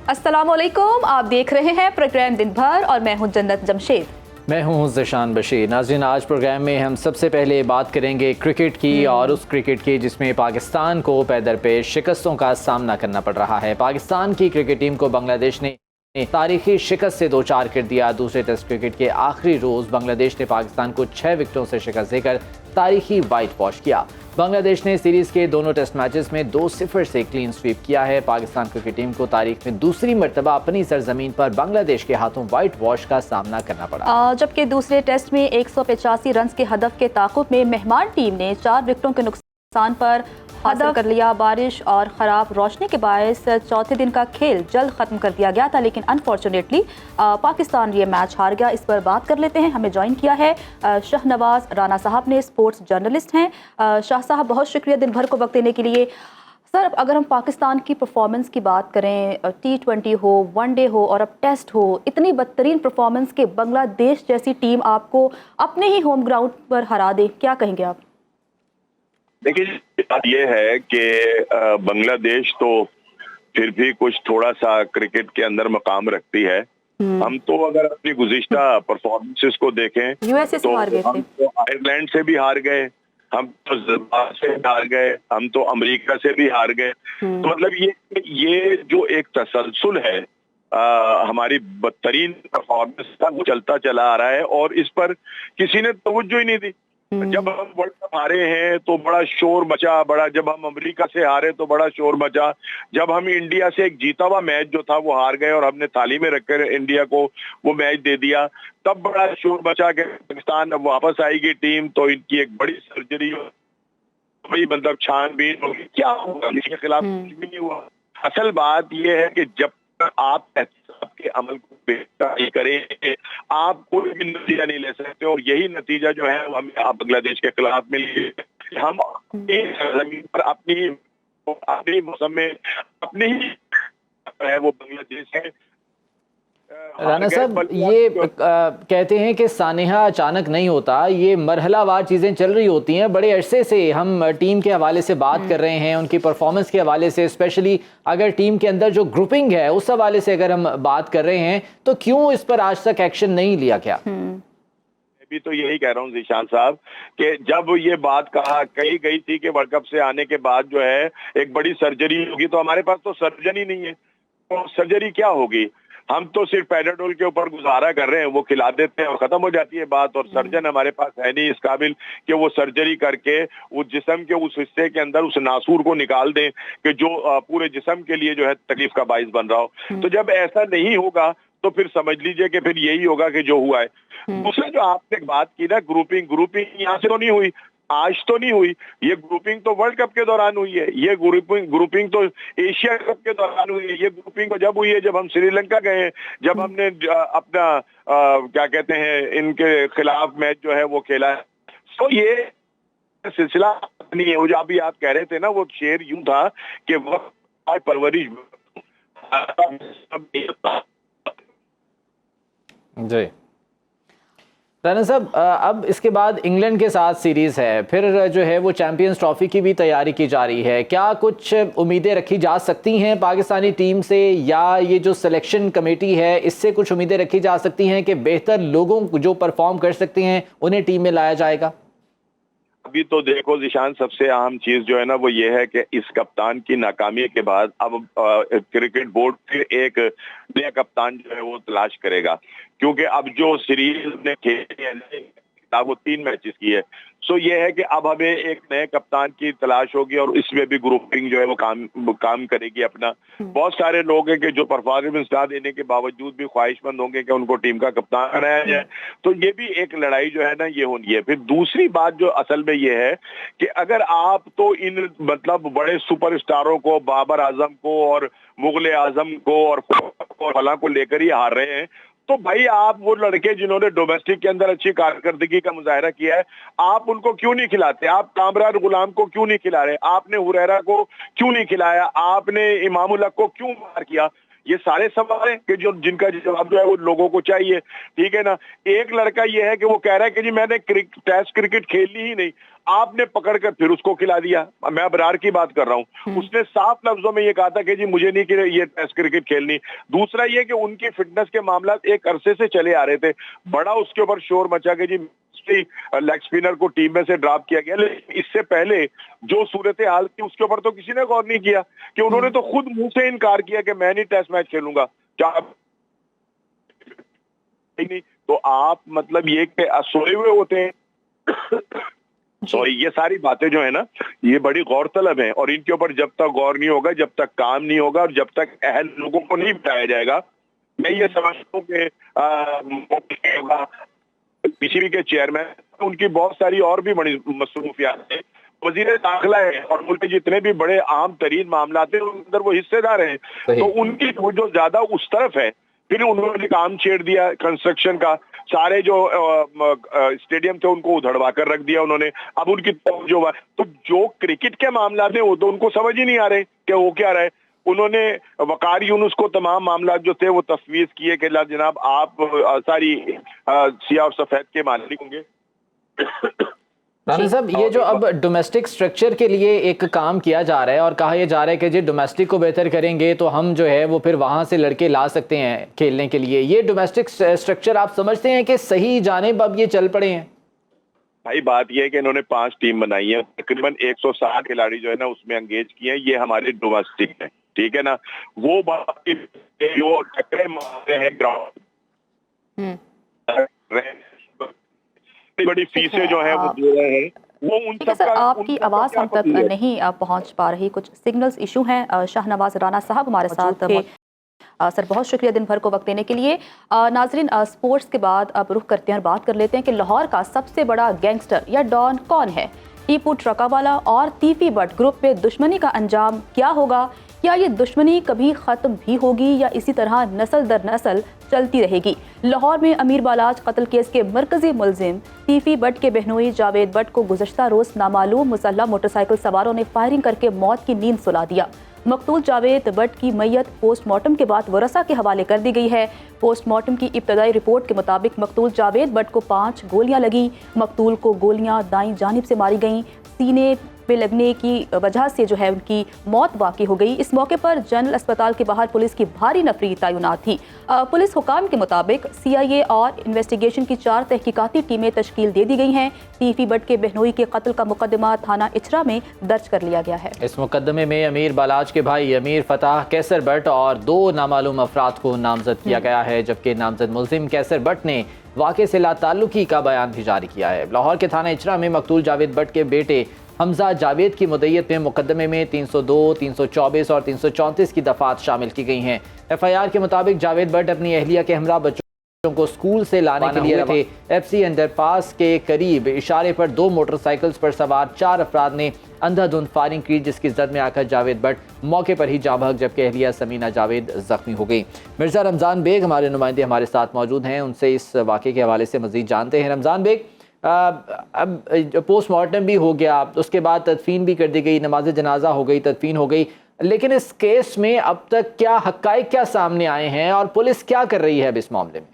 अस्सलामुअलैकुम, आप देख रहे हैं प्रोग्राम दिन भर और मैं हूं जन्नत जमशेद। मैं हूं ज़शान बशीर। नाज़रीन, आज प्रोग्राम में हम सबसे पहले बात करेंगे क्रिकेट की और उस क्रिकेट की जिसमें पाकिस्तान को पैदर पे शिकस्तों का सामना करना पड़ रहा है। पाकिस्तान की क्रिकेट टीम को बांग्लादेश ने तारीखी शिकस्त से 2-4 कर दिया। दूसरे टेस्ट क्रिकेट के आखिरी रोज़ बांग्लादेश ने पाकिस्तान को 6 विकेटों से शिकस्त देकर तारीखी वाइट वॉश किया। बांग्लादेश ने सीरीज़ के दोनों टेस्ट मैचेस में 2-0 से क्लीन स्वीप किया है। पाकिस्तान क्रिकेट टीम को तारीख में दूसरी मरतबा अपनी सरजमीन पर बांग्लादेश के हाथों वाइट वॉश का सामना करना पड़ा। जबकि दूसरे टेस्ट में 185 रन के हदफ के ताकुब में मेहमान टीम ने 4 विकेटों के नुकसान पर हासिल कर लिया। बारिश और ख़राब रोशनी के बायस चौथे दिन का खेल जल्द ख़त्म कर दिया गया था, लेकिन अनफॉर्चुनेटली पाकिस्तान ये मैच हार गया। इस पर बात कर लेते हैं। हमें ज्वाइन किया है शाहनवाज राना साहब ने, स्पोर्ट्स जर्नलिस्ट हैं। शाह साहब, बहुत शुक्रिया दिन भर को वक्त देने के लिए। सर, अगर हम पाकिस्तान की परफॉर्मेंस की बात करें, T20 हो, वनडे हो और अब टेस्ट हो, इतनी बदतरीन परफॉर्मेंस के बांग्लादेश जैसी टीम आपको अपने ही होम ग्राउंड पर हरा दे, क्या कहेंगे आप? देखिए, बात यह है कि बांग्लादेश तो फिर भी कुछ थोड़ा सा क्रिकेट के अंदर मकाम रखती है। हम तो अगर अपनी गुज़िश्ता परफॉर्मेंसेस को देखें यूएसए से तो हार गए थे, हम तो आयरलैंड से भी हार गए, हम तो ज़िम्बाब्वे से भी हार गए, हम तो अमेरिका से भी हार गए। तो मतलब ये जो एक तसलसल है हमारी बदतरीन परफॉर्मेंस का, वो चलता चला आ रहा है और इस पर किसी ने तवज्जो ही नहीं दी। जब हम वर्ल्ड कप हारे हैं तो बड़ा शोर मचा, जब हम अमेरिका से हारे तो बड़ा शोर मचा, जब हम इंडिया से एक जीता हुआ मैच जो था वो हार गए और हमने थाली में रखकर इंडिया को वो मैच दे दिया, तब बड़ा शोर मचा कि पाकिस्तान अब वापस आएगी टीम तो इनकी एक बड़ी सर्जरी, बड़ी मतलब छानबीन होगी। क्या होगा, इसके खिलाफ कुछ भी नहीं हुआ। असल बात यह है कि जब आप आपके अमल को बेहतर नहीं करें, आप कोई भी नतीजा नहीं ले सकते और यही नतीजा जो है वो हमें बांग्लादेश के खिलाफ मिली। हम जमीन पर अपनी मौसम में अपनी ही है वो बांग्लादेश है। राना साहब, ये कहते हैं कि सानेहा अचानक नहीं होता, ये मरहलावार चीज़ें चल रही होती हैं। बड़े अरसे से हम टीम के हवाले से बात कर रहे हैं, उनकी परफॉर्मेंस के हवाले से, स्पेशली अगर टीम के अंदर जो ग्रुपिंग है उस हवाले से अगर हम बात कर रहे हैं, तो क्यों इस पर आज तक एक्शन नहीं लिया गया? मैं भी तो यही कह रहा हूँ ज़ीशान साहब कि जब ये बात कही गई थी कि वर्ल्ड कप से आने के बाद जो है एक बड़ी सर्जरी होगी, तो हमारे पास तो सर्जन ही नहीं है। तो सर्जरी क्या होगी? हम तो सिर्फ पैराडोल के ऊपर गुजारा कर रहे हैं, वो खिला देते हैं और खत्म हो जाती है बात। और सर्जन हमारे पास है नहीं इस काबिल कि वो सर्जरी करके उस जिस्म के उस हिस्से के अंदर उस नासूर को निकाल दें कि जो पूरे जिस्म के लिए जो है तकलीफ का बाइस बन रहा हो। तो जब ऐसा नहीं होगा तो फिर समझ लीजिए कि फिर यही होगा कि जो हुआ है। दूसरा जो आपने बात की ना, ग्रुपिंग यहाँ से तो नहीं हुई, आज तो नहीं हुई, ये ग्रुपिंग तो वर्ल्ड कप के दौरान हुई है, ये ग्रुपिंग तो एशिया कप के दौरान हुई है। ये ग्रुपिंग तो जब हुई है जब हम श्रीलंका गए, जब हमने अपना क्या कहते हैं इनके खिलाफ मैच जो है वो खेला है। तो ये सिलसिला नहीं है। वो जो अभी आप कह रहे थे ना, वो शेर यूं था कि वह परवरिश जी राना साहब, अब इसके बाद इंग्लैंड के साथ सीरीज़ है, फिर जो है वो चैंपियंस ट्रॉफी की भी तैयारी की जा रही है। क्या कुछ उम्मीदें रखी जा सकती हैं पाकिस्तानी टीम से, या ये जो सिलेक्शन कमेटी है इससे कुछ उम्मीदें रखी जा सकती हैं कि बेहतर लोगों जो परफॉर्म कर सकते हैं उन्हें टीम में लाया जाएगा? अभी तो देखो ज़ीशान, सबसे अहम चीज जो है ना वो ये है कि इस कप्तान की नाकामी के बाद अब क्रिकेट बोर्ड फिर एक नया कप्तान जो है वो तलाश करेगा, क्योंकि अब जो सीरीज ने खेली है वो 3 मैचेस की है। सो ये है कि अब हमें एक नए कप्तान की तलाश होगी और इसमें भी ग्रुपिंग जो है वो काम करेगी अपना। बहुत सारे लोग हैं कि जो परफॉर्मेंस ना देने के बावजूद भी ख्वाहिशमंद होंगे कि उनको टीम का कप्तान बनाया जाए। तो ये भी एक लड़ाई जो है ना ये होनी है। फिर दूसरी बात जो असल में ये है कि अगर आप तो इन मतलब बड़े सुपरस्टारों को, बाबर आजम को और मुगल आजम को और फला को लेकर ही हार रहे हैं, तो भाई आप वो लड़के जिन्होंने डोमेस्टिक के अंदर अच्छी कारकर्दगी का मुजाहरा किया है, आप उनको क्यों नहीं खिलाते? आप कामरान गुलाम को क्यों नहीं खिला रहे? आपने हुरैरा को क्यों नहीं खिलाया? आपने इमामुल हक को क्यों बाहर किया? ये सारे सवाल हैं कि जो जिनका जवाब जो है वो लोगों को चाहिए, ठीक है ना। एक लड़का ये है कि वो कह रहा है कि जी मैंने टेस्ट क्रिकेट खेली ही नहीं, आपने पकड़कर फिर उसको खिला दिया। मैं अबरार की बात कर रहा हूँ, उसने साफ लफ्जों में ये कहा था कि जी मुझे नहीं कि ये टेस्ट क्रिकेट खेलनी। दूसरा ये कि उनकी फिटनेस के मामला एक अरसे से चले आ रहे थे, बड़ा उसके ऊपर शोर मचा के जी लेग स्पिनर को टीम में से ड्रॉप किया गया। लेकिन इससे पहले जो सूरत हाल थी उसके ऊपर तो किसी ने गौर नहीं किया, कि उन्होंने तो खुद मुंह से इनकार किया कि मैं नहीं टेस्ट मैच खेलूंगा। क्या नहीं, तो आप मतलब ये कि सोए हुए होते हैं। तो ये सारी बातें जो है ना, ये बड़ी गौरतलब है, और इनके ऊपर जब तक गौर नहीं होगा, जब तक काम नहीं होगा, और जब तक अहल लोगों को नहीं बताया जाएगा, मैं ये समझता हूँ कि पीसीबी के चेयरमैन, उनकी बहुत सारी और भी बड़ी मसरूफियात है, वजीर दाखिला है, और मुल्क के जितने भी बड़े अहम तरीन मामला हैं उनके अंदर वो हिस्सेदार हैं, तो उनकी जो ज्यादा उस तरफ है। फिर उन्होंने काम छेड़ दिया कंस्ट्रक्शन का, सारे जो स्टेडियम थे उनको उधड़वा कर रख दिया उन्होंने। अब उनकी तो जो क्रिकेट के मामला थे वो तो उनको समझ ही नहीं आ रहे कि वो क्या रहे। उन्होंने वकार यूनुस को तमाम मामला जो थे वो तफवीज किए कि जनाब आप सारी सियाह और सफेद के मालिक होंगे। राना साहब, ये जो अब डोमेस्टिक स्ट्रक्चर के लिए एक काम किया जा रहा है और कहा यह जा रहा है कि जी डोमेस्टिक को बेहतर करेंगे तो हम जो है वो फिर वहां से लड़के ला सकते हैं खेलने के लिए, ये डोमेस्टिक स्ट्रक्चर आप समझते हैं कि सही जानिब अब ये चल पड़े हैं? भाई बात यह है कि इन्होंने 5 टीम बनाई है, तकरीबन 160 खिलाड़ी जो है ना उसमें एंगेज किए हैं, ये हमारे डोमेस्टिक है, ठीक है ना। वो बात जो टक्करे मारते हैं ग्राउंड, बड़ी फीसें जो है वो दे रहे हैं, वो उन सब सर का आपकी आवाज़ हम तक नहीं पहुंच पा रही, कुछ सिग्नल्स इशू हैं। शाहनवाज राना साहब हमारे साथ सर, बहुत शुक्रिया दिन भर को वक्त देने के लिए। नाजरीन, स्पोर्ट्स के बाद अब रुख करते हैं और बात कर लेते हैं कि लाहौर का सबसे बड़ा गैंगस्टर या डॉन कौन है। टीपू ट्रकावाला और तीफी बट ग्रुप पे दुश्मनी का अंजाम क्या होगा? क्या ये दुश्मनी कभी ख़त्म भी होगी या इसी तरह नस्ल दर नस्ल चलती रहेगी? लाहौर में अमीर बालाज कत्ल केस के मरकजी मुलजिम तीफी बट के बहनोई जावेद बट को गुज़श्ता रोज़ नामालूम मुसल्लह मोटरसाइकिल सवारों ने फायरिंग करके मौत की नींद सुला दिया। मकतूल जावेद बट की मैयत पोस्टमार्टम के बाद वरसा के हवाले कर दी गई है। पोस्टमार्टम की इब्तदाई रिपोर्ट के मुताबिक मकतूल जावेद बट को 5 गोलियां लगी। मकतूल को गोलियां दाईं जानिब से मारी गईं, सीने पे लगने की वजह से जो है उनकी मौत वाक़ई हो गई। इस मौके पर जनरल अस्पताल के बाहर पुलिस की भारी नफरी तैनात थी। पुलिस हुकाम के मुताबिक CIA और इन्वेस्टिगेशन की 4 तहकीकाती टीमें तश्कील दे दी गई हैं। तीफी बट के बहनोई के कत्ल का मुकदमा थाना इचरा में दर्ज कर लिया गया है। इस मुकदमे में अमीर बालाज के भाई अमीर फताह कैसर बट और 2 नामालूम अफराद को नामजद किया गया है, जबकि नामजद मुलजिम कैसर बट ने वाक़े से लाताल्लुकी का बयान भी जारी किया है। लाहौर के थाना इचरा में मकतूल जावेद बट के बेटे हमजा जावेद की मुद्दईयत में मुकदमे में 302, 324 और 334 की दफात शामिल की गई हैं। FIR के मुताबिक जावेद बट अपनी अहलिया के हमरा बच्चों को स्कूल से लाने के लिए थे। FC अंडरपास के करीब इशारे पर 2 मोटरसाइकिल्स पर सवार 4 अफराद ने अंधाधुंध फायरिंग की, जिसकी जद में आकर जावेद बट मौके पर ही जाँ बहक, जबकि अहलिया समीना जावेद जख्मी हो गई। मिर्जा रमज़ान बेग हमारे नुमाइंदे हमारे साथ मौजूद हैं, उनसे इस वाक़े के हवाले से मज़ीद जानते हैं। रमज़ान बेग, अब पोस्टमार्टम भी हो गया, उसके बाद तदफीन भी कर दी गई, नमाज जनाजा हो गई, तदफीन हो गई, लेकिन इस केस में अब तक क्या हक़ाइक़ क्या सामने आए हैं और पुलिस क्या कर रही है अब इस मामले में?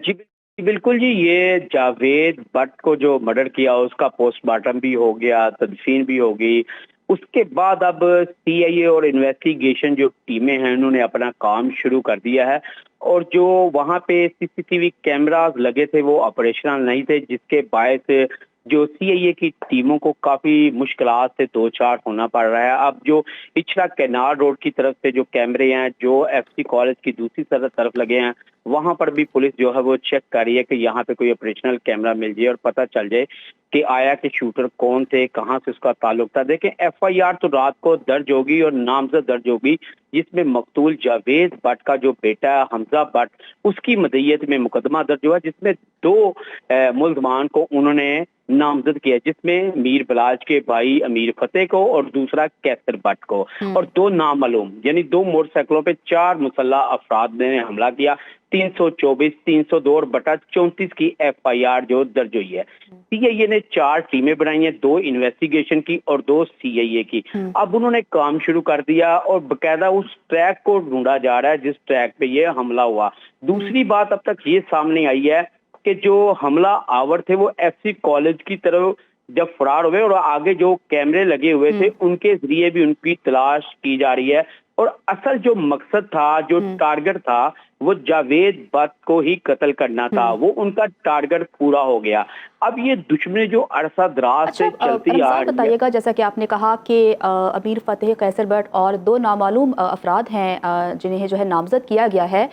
जी बिल्कुल जी, ये जावेद बट को जो मर्डर किया उसका पोस्टमार्टम भी हो गया, तदफीन भी हो गई। उसके बाद अब CIA और इन्वेस्टिगेशन जो टीमें हैं उन्होंने अपना काम शुरू कर दिया है, और जो वहाँ पे CCTV कैमरास लगे थे वो ऑपरेशनल नहीं थे, जिसके बायस जो CIA की टीमों को काफी मुश्किलात से दो चार होना पड़ रहा है। अब जो इचरा कैनाल रोड की तरफ से जो कैमरे हैं जो FC कॉलेज की दूसरी तरफ लगे हैं, वहां पर भी पुलिस जो है वो चेक कर रही है कि यहाँ पे कोई ऑपरेशनल कैमरा मिल जाए और पता चल जाए कि आया कि शूटर कौन थे, कहाँ से उसका ताल्लुक था। देखें, FIR तो रात को दर्ज होगी और नामजद दर्ज होगी, जिसमें मकतूल जावेद बट का जो बेटा हमजा बट उसकी मदईयत में मुकदमा दर्ज हुआ, जिसमें 2 मुल्जमान को उन्होंने नामजद किया, जिसमें मीर बलाज के भाई अमीर फतेह को और दूसरा कैसर बट को, और 2 नामालूम यानी 2 मोटरसाइकिलों पे 4 मुसल्लह अफराद ने हमला किया। 324, 302 और बटा 34 की FIR जो दर्ज हुई है। CIA ने 4 टीमें बनाई हैं, 2 इन्वेस्टिगेशन की और 2 CIA की। अब उन्होंने काम शुरू कर दिया और बकायदा उस ट्रैक को ढूंढा जा रहा है जिस ट्रैक पे ये हमला हुआ। दूसरी बात अब तक ये सामने आई है कि जो हमला आवर थे वो FC कॉलेज की तरफ जब फरार हुए और आगे जो कैमरे लगे हुए थे उनके जरिए भी उनकी तलाश की जा रही है। और असल जो मकसद था, जो टारगेट था, वो जावेद भट्ट को ही कत्ल करना था। वो उनका टारगेट पूरा हो गया। अब ये दुश्मनी जो अरसा दराज से चलती आ रही है। बताइएगा, जैसा कि आपने कहा कि अमीर फतेह कैसर भट्ट और 2 नामालूम अफराद हैं जिन्हें जो है नामजद किया गया है।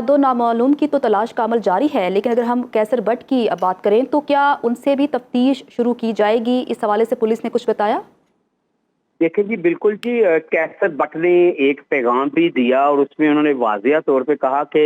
2 नामालूम की तो तलाश का अमल जारी है, लेकिन अगर हम कैसर भट्ट की बात करें तो क्या उनसे भी तफ्तीश शुरू की जाएगी? इस हवाले से पुलिस ने कुछ बताया? देखिए जी, बिल्कुल जी, कैसर भट्ट ने एक पैगाम भी दिया और उसमें उन्होंने वाज़िया तौर पे कहा कि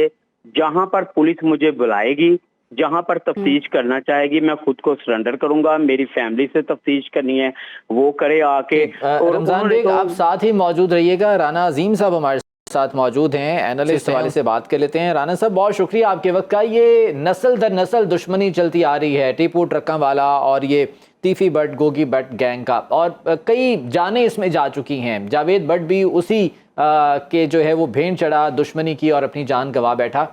जहां पर पुलिस मुझे बुलाएगी, जहां पर तफ्तीश करना चाहेगी, मैं खुद को सरेंडर करूंगा। मेरी फैमिली से तफ्तीश करनी है, वो करे आके। और रमजान बेग, आप साथ ही मौजूद रहिएगा। राना अजीम साहब हमारे साथ मौजूद हैं, एनालिस्ट हवाले से बात कर लेते हैं। राना साहब, बहुत शुक्रिया आपके वक्त का। ये नस्ल दर नस्ल दुश्मनी चलती आ रही है टीपू ट्रक्का वाला और ये तीफी भट्ट गोगी भट्ट गैंग का, और कई जानें इसमें जा चुकी हैं। जावेद भट्ट भी उसी के जो है वो भेंट चढ़ा दुश्मनी की और अपनी जान गंवा बैठा।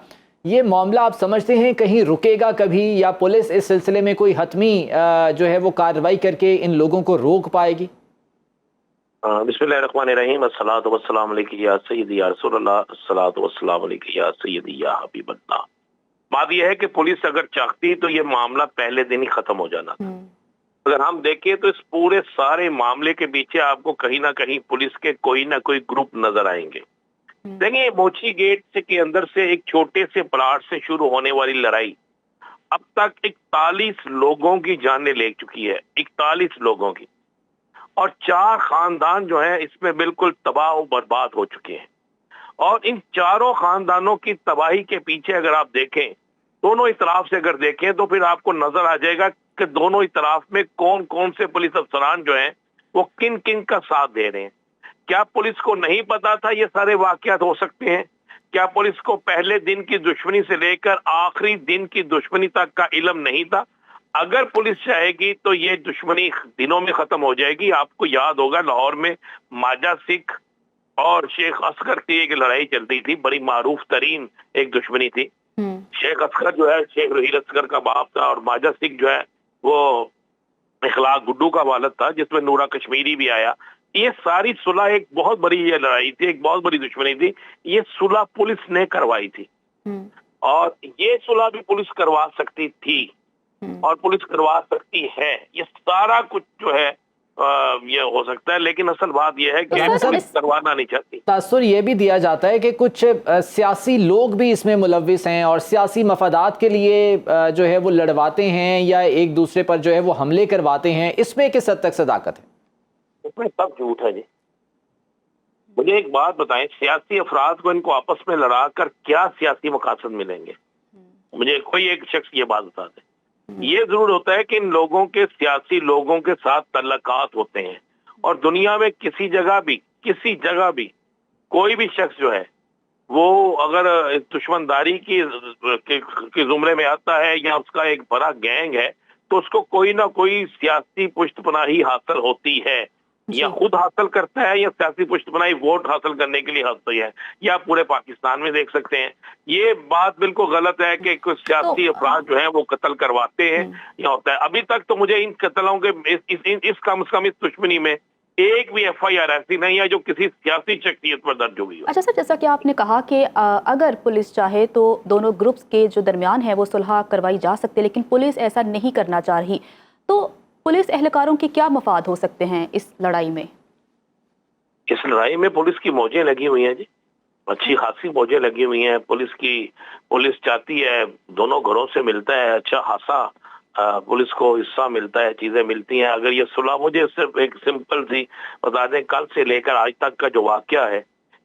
ये मामला आप समझते हैं कहीं रुकेगा कभी, या पुलिस इस सिलसिले में कोई हतमी जो है वो कार्रवाई करके इन लोगों को रोक पाएगी? बिस्मिल्लाहिर्रहमानिर्रहीम, अस्सलातु वस्सलामु अलैका या सय्यदी या रसूलल्लाह, अस्सलातु वस्सलामु अलैका या सय्यदी या हबीबल्लाह। बात यह है कि पुलिस अगर चाहती तो ये मामला पहले दिन ही खत्म हो जाना था। अगर हम देखें तो इस पूरे सारे मामले के पीछे आपको कहीं ना कहीं पुलिस के कोई ना कोई ग्रुप नजर आएंगे। देखिए, मोची गेट से के अंदर से एक छोटे से प्लाट से शुरू होने वाली लड़ाई अब तक 41 लोगों की जानें ले चुकी है, 41 लोगों की, और 4 खानदान जो है इसमें बिल्कुल तबाह और बर्बाद हो चुके हैं। और इन चारों खानदानों की तबाही के पीछे अगर आप देखें, दोनों इतराफ से अगर देखें तो फिर आपको नजर आ जाएगा कि दोनों इतराफ में कौन कौन से पुलिस अफसरान जो हैं वो किन किन का साथ दे रहे हैं। क्या पुलिस को नहीं पता था ये सारे वाकयात हो सकते हैं? क्या पुलिस को पहले दिन की दुश्मनी से लेकर आखिरी दिन की दुश्मनी तक का इल्म नहीं था? अगर पुलिस चाहेगी तो ये दुश्मनी दिनों में खत्म हो जाएगी। आपको याद होगा लाहौर में माजा सिख और शेख असगर की एक लड़ाई चलती थी, बड़ी मारूफ तरीन एक दुश्मनी थी। शेख असगर जो है शेख रहील असगर का बाप था और माजा सिख जो है वो इखलाक गुड्डू का वालिद था, जिसमें नूरा कश्मीरी भी आया। ये सारी सुलह एक बहुत बड़ी ये लड़ाई थी, एक बहुत बड़ी दुश्मनी थी। ये सुलह पुलिस ने करवाई थी और ये सुलह भी पुलिस करवा सकती थी और पुलिस करवा सकती है। ये सारा कुछ जो है ये हो सकता है, लेकिन असल बात ये है कि पुलिस करवाना नहीं चाहती। तासुर ये भी दिया जाता है कि कुछ सियासी लोग भी इसमें मुलव्विस हैं और सियासी मफादात के लिए जो है वो लड़वाते हैं या एक दूसरे पर जो है वो हमले करवाते हैं। इसमें किस हद तक सदाकत है? इसमें सब झूठ है जी। मुझे एक बात बताएं, सियासी अफराद को इनको आपस में लड़ा कर क्या सियासी मकासद मिलेंगे? मुझे कोई एक शख्स ये बात बता दे। ये जरूर होता है कि इन लोगों के सियासी लोगों के साथ तल्लकात होते हैं और दुनिया में किसी जगह भी कोई भी शख्स जो है वो अगर दुश्मनदारी की जुमरे में आता है या उसका एक बड़ा गैंग है तो उसको कोई ना कोई सियासी पुष्टपनाही हासिल होती है, या खुद हासिल करता है या सियासी पुष्टपनाही वोट हासिल करने के लिए हासिल है। या पूरे पाकिस्तान में देख सकते हैं। ये बात बिल्कुल गलत है कि कुछ सियासी अफराद जो है वो कत्ल करवाते हैं या होता है। अभी तक तो मुझे इन कत्लों के इस कम से कम इस दुश्मनी में एक भी FIR ऐसी नहीं है जो किसी सियासी शख्सियत पर दर्ज हुई हो। अच्छा सर, जैसा कि आपने कहा कि अगर पुलिस चाहे तो दोनों ग्रुप्स के जो दरमियान है वो सुलह करवाई जा सकती है, लेकिन पुलिस ऐसा नहीं करना चाह रही, तो पुलिस एहलकारों के क्या मफाद हो सकते हैं इस लड़ाई में? इस लड़ाई में पुलिस की मौजें लगी हुई हैं जी, अच्छी खासी मौजें लगी हुई हैं। पुलिस चाहती है, दोनों घरों से मिलता है अच्छा खासा पुलिस को हिस्सा मिलता है, चीजें मिलती हैं। अगर ये सुलह, मुझे सिर्फ एक सिंपल सी बता दें, कल से लेकर आज तक का जो वाकया है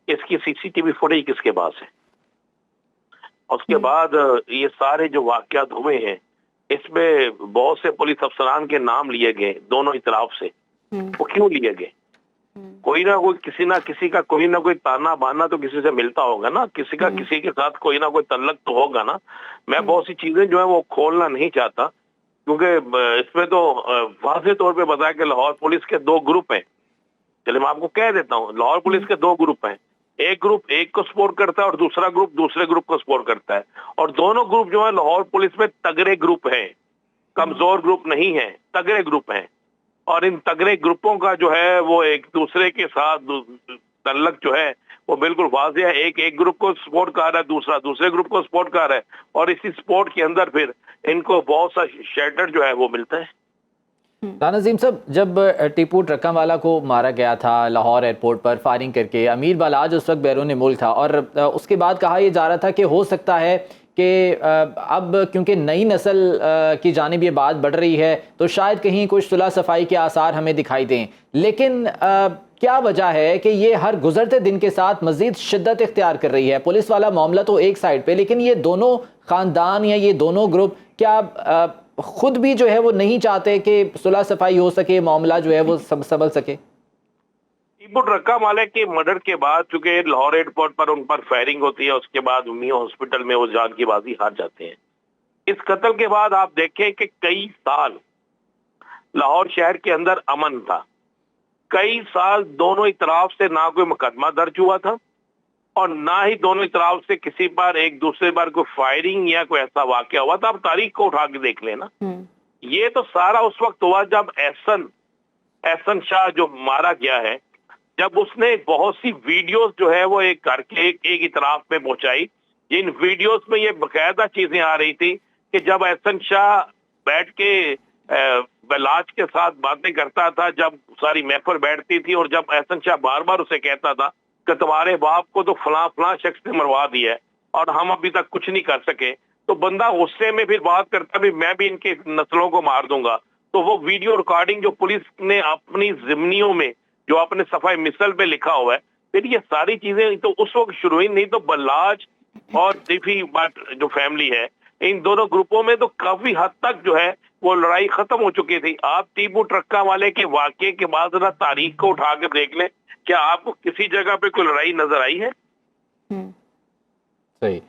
इसकी CCTV फुटेज किसके पास है? उसके बाद ये सारे जो वाकयात हुए हैं इसमें बहुत से पुलिस अफसरान के नाम लिए गए दोनों ही तरफ से। वो क्यों लिए गए? कोई ना किसी का कोई ना कोई ताना बाना तो किसी से मिलता होगा ना, किसी का किसी के साथ कोई ना कोई तल्लक तो होगा ना। मैं बहुत सी चीजें जो है वो खोलना नहीं चाहता, क्योंकि इसमें तो वाज़ेह तौर पे बताया कि लाहौर पुलिस के 2 ग्रुप हैं। चलिए मैं आपको कह देता हूँ, लाहौर पुलिस के 2 ग्रुप हैं। एक ग्रुप एक को सपोर्ट करता है और दूसरा ग्रुप दूसरे ग्रुप को सपोर्ट करता है, और दोनों ग्रुप जो है लाहौर पुलिस में तगड़े ग्रुप हैं, कमजोर ग्रुप नहीं है, तगड़े ग्रुप हैं। और इन तगड़े ग्रुपों का जो है वो एक दूसरे के साथ तल्लक जो है वो बिल्कुल वाज़ेह है। एक ग्रुप को सपोर्ट कर रहा है, दूसरा दूसरे ग्रुप को सपोर्ट कर रहा है, और इसी सपोर्ट के अंदर फिर इनको बहुत सा शेल्टर जो है वो मिलता है। राना नज़ीम साहब, जब टीपू ट्रक्कावाला को मारा गया था लाहौर एयरपोर्ट पर फायरिंग करके, अमीर बलाज उस वक्त बैरून मुल्क था, और उसके बाद कहा यह जा रहा था कि हो सकता है कि अब क्योंकि नई नस्ल की जानिब ये बात बढ़ रही है तो शायद कहीं कुछ सुलह सफाई के आसार हमें दिखाई दें, लेकिन क्या वजह है कि ये हर गुजरते दिन के साथ मज़ीद शिद्दत इख्तियार कर रही है? पुलिस वाला मामला तो एक साइड पे, लेकिन ये दोनों ख़ानदान या ये दोनों ग्रुप क्या खुद भी जो है वो नहीं चाहते कि सुलह सफाई हो सके, मामला जो है वो संभल सके? टीपू ट्रक्कावाला के मर्डर के बाद चूंकि लाहौर एयरपोर्ट पर उन पर फायरिंग होती है, उसके बाद मियां हॉस्पिटल में वो जान की बाजी हार जाते हैं। इस कत्ल के बाद आप देखें कि कई साल लाहौर शहर के अंदर अमन था, कई साल दोनों इतराफ से ना कोई मुकदमा दर्ज हुआ था और ना ही दोनों इतराफ से किसी पर एक दूसरे पर कोई फायरिंग या कोई ऐसा वाकया हुआ था। आप तारीख को उठा के देख लेना। ये तो सारा उस वक्त हुआ जब एहसन शाह जो मारा गया है, जब उसने बहुत सी वीडियोस जो है वो एक करके एक इतराफ में पहुंचाई। इन वीडियोस में ये बकायदा चीजें आ रही थी कि जब एहसन शाह बैठ के बलाज के साथ बातें करता था, जब सारी महफिल बैठती थी, और जब एहसन शाह बार बार उसे कहता था कि तुम्हारे बाप को तो फलां शख्स ने मरवा दिया है और हम अभी तक कुछ नहीं कर सके, तो बंदा गुस्से में फिर बात करता भी मैं भी इनके नस्लों को मार दूंगा। तो वो वीडियो रिकॉर्डिंग जो पुलिस ने अपनी जिम्नियों में जो अपने सफाई मिसल पे लिखा हुआ है, फिर ये सारी चीजें तो उस वक्त शुरू हुई। नहीं तो बलाज और दिफी भट्ट जो फैमिली है, इन दोनों ग्रुपों में तो काफी हद तक जो है वो लड़ाई खत्म हो चुकी थी। आप टीपू ट्रक्कावाले के वाकये के बाद जरा तारीख को उठा कर देख लें, क्या आपको किसी जगह पे कोई लड़ाई नजर आई है? सही।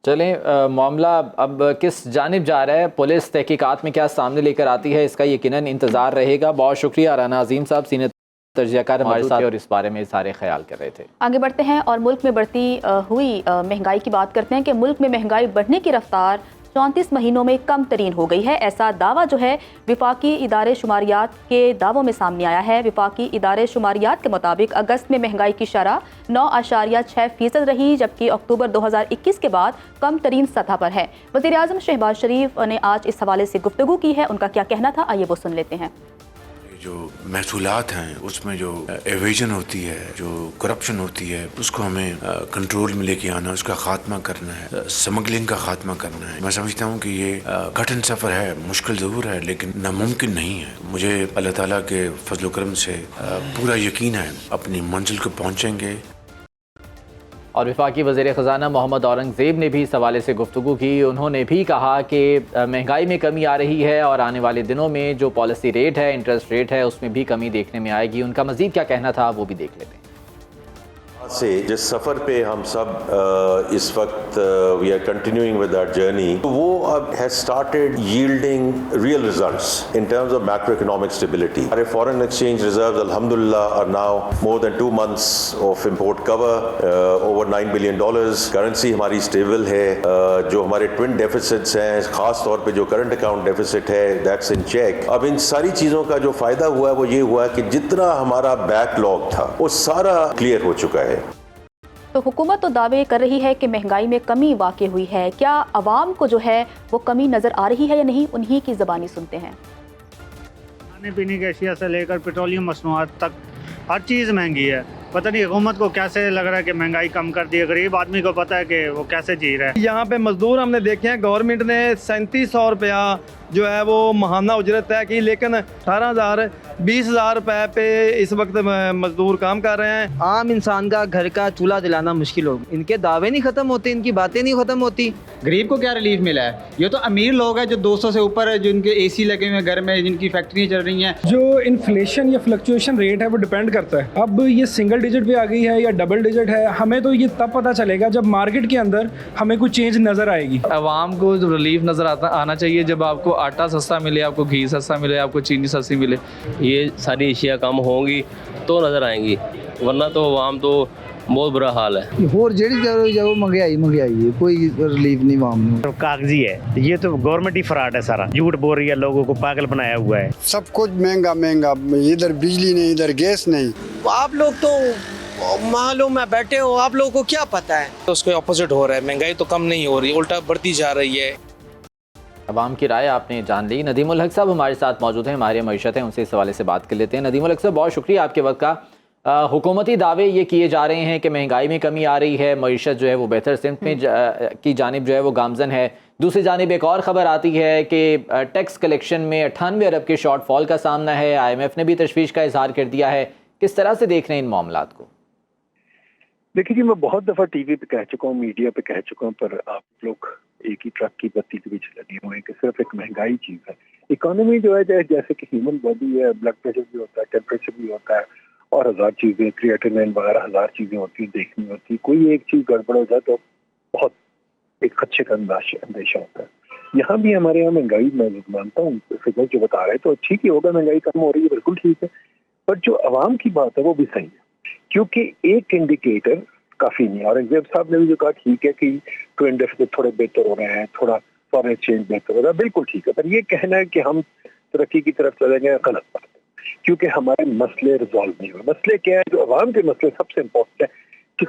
चलें, मामला अब किस जानिब जा रहा है, पुलिस तहकीकात में क्या सामने लेकर आती है, इसका यकीनन इंतजार रहेगा। बहुत शुक्रिया राना अजीम साहब, सीनियर तर्जुमाकार हमारे साथ और इस बारे में सारे ख्याल कर रहे थे। आगे बढ़ते हैं और मुल्क में बढ़ती हुई महंगाई की बात करते हैं कि मुल्क में महंगाई बढ़ने की रफ्तार 34 महीनों में कम तरीन हो गई है। ऐसा दावा जो है विफाकी इदारे शुमारियात के दावों में सामने आया है। विफाकी इदारे शुमारियात के मुताबिक अगस्त में महंगाई की शरह 9.6% रही, जबकि अक्टूबर 2021 के बाद कम तरीन सतह पर है। वज़ीर आज़म शहबाज शरीफ ने आज इस हवाले से गुफ्तगू की है, उनका क्या कहना था, आइए वो सुन लेते हैं। जो महसूलात हैं उसमें जो एवेजन होती है, जो करप्शन होती है, उसको हमें कंट्रोल में लेके आना, उसका खात्मा करना है, स्मगलिंग का खात्मा करना है। मैं समझता हूँ कि ये कठिन सफ़र है, मुश्किल ज़रूर है, लेकिन नामुमकिन नहीं है। मुझे अल्लाह ताला के फजल करम से पूरा यकीन है अपनी मंजिल को पहुँचेंगे। और वफाकी वज़ीर ख़ज़ाना मोहम्मद औरंगज़ेब ने भी इस हवाले से गुफ्तगू की। उन्होंने भी कहा कि महंगाई में कमी आ रही है और आने वाले दिनों में जो पॉलिसी रेट है, इंटरेस्ट रेट है, उसमें भी कमी देखने में आएगी। उनका मज़ीद क्या कहना था वो भी देख लेते हैं। से जिस सफ़र पे हम सब इस वक्त we are continuing with that journey, वो अब has started yielding real results in terms of macro economic stability. हमारे फॉरेन एक्सचेंज रिजर्व्स अल्हम्दुलिल्लाह are now more than 2 months of import cover, over $9 billion। Currency हमारी stable है। जो हमारे twin deficits हैं, खास तौर पे जो करंट अकाउंट डेफिसिट है, दैट्स इन चेक। अब इन सारी चीज़ों का जो फ़ायदा हुआ है वो ये हुआ कि जितना हमारा बैकलॉग था वो सारा क्लियर हो चुका है। तो हुकूमत तो दावे कर रही है कि महंगाई में कमी वाक़ई हुई है, क्या अवाम को जो है वो कमी नज़र आ रही है या नहीं, उन्हीं की ज़बानी सुनते हैं। खाने पीने की अशिया से लेकर पेट्रोलियम मसनूआत तक हर चीज़ महंगी है। पता नहीं हुकूमत को कैसे लग रहा है कि महंगाई कम कर दी है, गरीब आदमी को पता है कि वो कैसे जी रहा है। यहाँ पे मजदूर हमने देखे हैं, गवर्नमेंट ने 3700 रुपया जो है वो महाना उजरत तय की, लेकिन 18,000 20,000 रुपए पे इस वक्त मजदूर काम कर रहे हैं। आम इंसान का घर का चूल्हा जलाना मुश्किल हो, इनके दावे नहीं खत्म होते, इनकी बातें नहीं खत्म होती। गरीब को क्या रिलीफ मिला है? ये तो अमीर लोग हैं जो 200 से ऊपर है, जिनके एसी लगे हुए हैं घर में, जिनकी फैक्ट्रियाँ चल रही हैं। जो इन्फ्लेशन या फ्लक्चुएशन रेट है वो डिपेंड करता है, अब ये सिंगल डिजिट पे आ गई है या डबल डिजिट है, हमें तो ये तब पता चलेगा जब मार्केट के अंदर हमें कुछ चेंज नज़र आएगी। आवाम को रिलीफ नज़र आना चाहिए जब आपको आटा सस्ता मिले, आपको घी सस्ता मिले, आपको चीनी सस्ती मिले। ये सारी अशिया कम होंगी तो नज़र आएंगी, वरना तो आवाम तो बहुत बुरा हाल है। और जेड़ी जो महंगाई है, कोई रिलीफ नहीं आवाम में। तो कागजी है, ये तो गवर्नमेंट ही फ्रॉड है, सारा झूठ बोल रही है, लोगों को पागल बनाया हुआ है। सब कुछ महंगा, इधर बिजली नहीं, इधर गैस नहीं। आप लोग तो मालूम में बैठे हो, आप लोगों को क्या पता है? तो उसके ऑपोजिट हो रहा है, महंगाई तो कम नहीं हो रही, उल्टा बढ़ती जा रही है। अवाम की राय आपने जान ली। नदीमुल हक साहब हमारे साथ मौजूद हैं, हमारे मईशत हैं, उनसे इस हवाले से बात कर लेते हैं। नदीमुल हक साहब, बहुत शुक्रिया आपके वक्त का। हुकूमती दावे ये किए जा रहे हैं कि महंगाई में कमी आ रही है, मईशत जो है वो बेहतर सिमत में की जानिब जो है वो गामजन है। दूसरी जानिब एक और ख़बर आती है कि टैक्स कलेक्शन में 98 अरब के शॉर्टफॉल का सामना है। IMF ने भी तशवीश का इजहार कर दिया है। किस तरह से देख रहे हैं इन मामलात को? देखिए जी, मैं बहुत दफ़ा टीवी पे कह चुका हूँ, मीडिया पे कह चुका हूँ, पर आप लोग एक ही ट्रक की बत्ती के बीच लगे हुए हैं कि सिर्फ एक महंगाई चीज़ है। इकोनॉमी जो है जैसे कि ह्यूमन बॉडी है, ब्लड प्रेशर भी होता है, टेम्परेचर भी होता है और 1000 चीज़ें, क्रिएटिनिन वगैरह 1000 चीज़ें होती हैं, देखनी होती है। कोई एक चीज़ गड़बड़ हो जाए तो बहुत एक खदशे का अंदेशा होता है। यहाँ भी हमारे यहाँ महंगाई, मैं मानता हूँ फिगर जो बता रहे तो ठीक ही होगा, महंगाई कम हो रही है, बिल्कुल ठीक है, पर जो अवाम की बात है वो भी सही है, क्योंकि एक इंडिकेटर काफ़ी नहीं है। और एग्जाम साहब ने भी जो कहा ठीक है कि ट्रेंड डेफिसिट थोड़े बेहतर हो रहे हैं, थोड़ा फॉरेन एक्सचेंज बेहतर हो रहा है, बिल्कुल ठीक है, पर ये कहना है कि हम तरक्की की तरफ चलेंगे, गलत बात है, क्योंकि हमारे मसले रिजॉल्व नहीं हुए। मसले क्या है? जो अवाम के मसले सबसे इम्पोर्टेंट है कि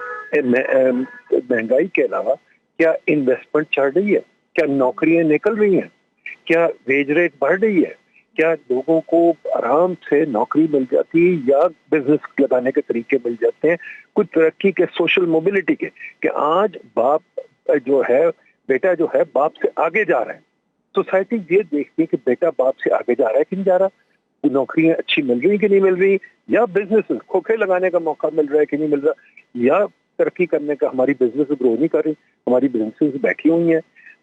महंगाई के अलावा क्या इन्वेस्टमेंट चढ़ रही है, क्या नौकरियां निकल रही हैं, क्या वेज रेट बढ़ रही है, क्या लोगों को आराम से नौकरी मिल जाती है या बिजनेस लगाने के तरीके मिल जाते हैं, कुछ तरक्की के, सोशल मोबिलिटी के, कि आज बाप जो है, बेटा जो है बाप से आगे जा रहा है। सोसाइटी ये देखती है कि बेटा बाप से आगे जा रहा है कि नहीं जा रहा, नौकरियां अच्छी मिल रही कि नहीं मिल रही, या बिजनेस खोखे लगाने का मौका मिल रहा है कि नहीं मिल रहा, या तरक्की करने का, हमारी बिजनेस ग्रो नहीं कर रही, हमारी बिजनेस बैठी हुई हैं।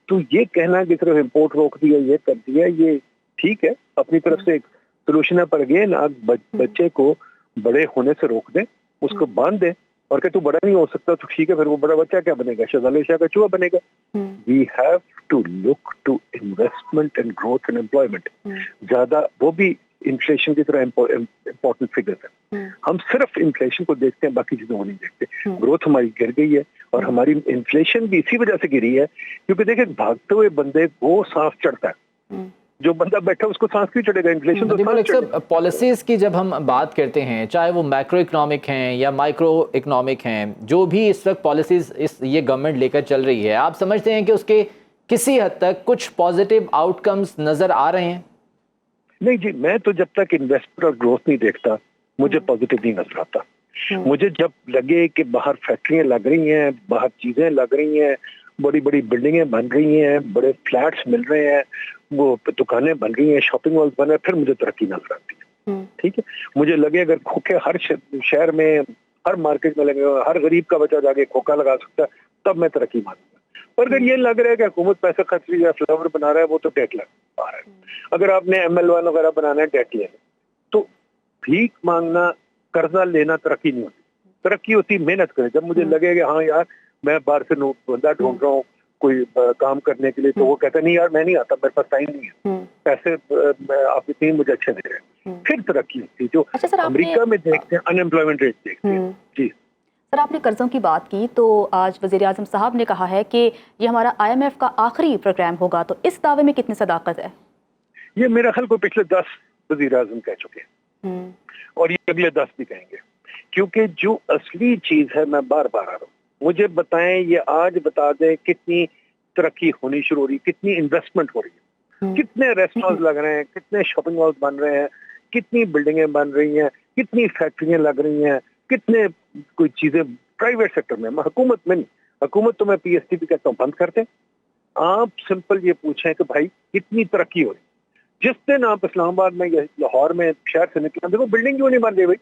तो ये कहना कि सिर्फ इम्पोर्ट रोक दिया, ये कर दिया, ये ठीक है, अपनी तरफ से एक सोल्यूशन है, पर अगेन आप बच्चे को बड़े होने से रोक दें, उसको बांध दें और कि तू बड़ा नहीं हो सकता, तो ठीक है, फिर वो बड़ा बच्चा क्या बनेगा? शहजादा का चूहा बनेगा। We have to look to investment and growth and employment, ज्यादा वो भी इन्फ्लेशन की तरह इम्पोर्टेंट फिगर है। हम सिर्फ इन्फ्लेशन को देखते हैं, बाकी चीजों को नहीं देखते। ग्रोथ हमारी गिर गई है और हमारी इन्फ्लेशन भी इसी वजह से गिरी है, क्योंकि देखिए भागते हुए बंदे को सांस चढ़ता है, जो बंदा बैठा उसको सांस क्यों चढ़ेगा? इन्फ्लेशन तो पॉलिसीज की जब हम बात करते हैं, चाहे वो मैक्रो इकोनॉमिक हैं या माइक्रो इकोनॉमिक हैं, जो भी इस वक्त पॉलिसीज ये गवर्नमेंट लेकर चल रही है, आप समझते हैं कि उसके किसी हद तक कुछ पॉजिटिव आउटकम्स नजर आ रहे हैं? नहीं जी, मैं तो जब तक इन्वेस्टमेंट और ग्रोथ नहीं देखता मुझे पॉजिटिव नहीं नजर आता। मुझे जब लगे कि बाहर फैक्ट्रियां लग रही हैं, बाहर चीजें लग रही हैं, बड़ी बड़ी बिल्डिंगें बन रही हैं, बड़े फ्लैट्स मिल रहे हैं, वो दुकानें बन रही हैं, शॉपिंग मॉल बन रहे हैं, फिर मुझे तरक्की नजर आती है। ठीक है, मुझे लगे अगर खोखे हर शहर में, हर मार्केट में लगे, हर गरीब का बच्चा जाके खोखा लगा सकता है, तब मैं तरक्की मानूंगा। पर अगर ये लग रहा है कि हुकूमत पैसा खर्च रही है, फ्लावर बना रहा है, वो तो डेट लग पा रहा है। अगर आपने ML1 वगैरह बनाना है, डेट लेना, तो भीख मांगना, कर्जा लेना तरक्की नहीं होती। तरक्की होती मेहनत करें। जब मुझे लगे कि हाँ यार मैं बाहर से बंदा ढूंढ रहा हूँ कोई काम करने के लिए, तो वो कहता नहीं यार मैं नहीं आता, मेरे पास टाइम नहीं है, पैसे आप इतनी मुझे अच्छे दे रहे हैं, फिर तरक्की होती है। जो अमेरिका में देखते हैं, अनएम्प्लॉयमेंट रेट देखते हैं। जी सर, आपने कर्जों की बात की, तो आज वज़ीर आज़म साहब ने कहा है कि ये हमारा IMF का आखिरी प्रोग्राम होगा, तो इस दावे में कितनी सदाकत है? ये मेरा ख्याल को पिछले 10 वज़ीर आज़म कह चुके हैं और ये अगले 10 भी कहेंगे, क्योंकि जो असली चीज है, मैं बार बार आ रहा हूँ, मुझे बताएं, ये आज बता दें कितनी तरक्की होनी शुरू हो रही है, कितनी इन्वेस्टमेंट हो रही है, कितने रेस्टोरेंट लग रहे हैं, कितने शॉपिंग मॉल बन रहे हैं, कितनी बिल्डिंगें बन रही हैं, कितनी फैक्ट्रियां लग रही हैं, कितने कोई चीजें प्राइवेट सेक्टर में, हुकूमत में नहीं, हुकूमत तो मैं पीएसटी भी कहता हूँ बंद कर दें। आप सिंपल ये पूछें कि भाई कितनी तरक्की हो रही, जिस दिन आप इस्लामाबाद में या लाहौर में शहर से निकले, देखो बिल्डिंग क्यों नहीं बन रही भाई,